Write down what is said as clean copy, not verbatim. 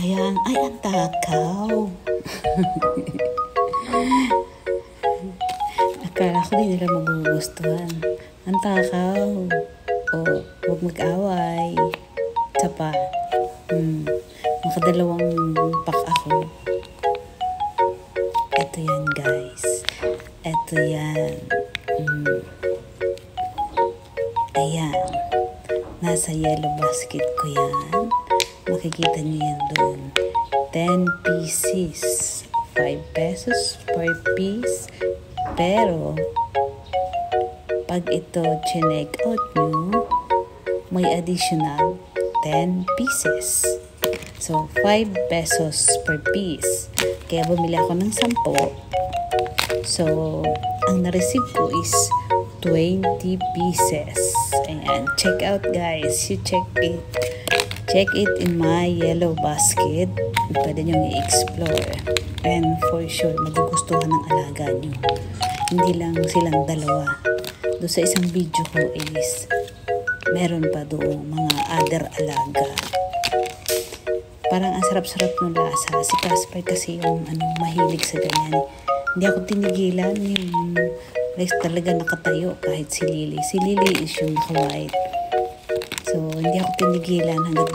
Kaya, ay, ang takaw. Akala ko di nila magugustuhan. Ang takaw. O, huwag mag-away. Isa pa. Makadalawang pack ako. Ito yan, guys. Ito yan. Ayan. Nasa yellow basket ko yan. Makikita nyo yan doon. 10 pieces. 5 pesos per piece. Pero, pag ito chinek out nyo, may additional 10 pieces. So, 5 pesos per piece. Kaya bumili ako ng 10. So, ang na-receive ko is 20 pieces. Ayan. Check out, guys. You check it. Check it in my yellow basket. Pwede nyo i-explore. And for sure, magugustuhan ng alaga nyo. Hindi lang silang dalawa. Doon sa isang video ko is meron pa doon mga other alaga. Parang ang sarap-sarap ng lasa. Si Casper kasi yung mahilig sa ganyan. Hindi ako tinigilan yung talaga nakatayo kahit si Lily. Si Lily is yung naka-white. So, hindi ako tinigilan hanggang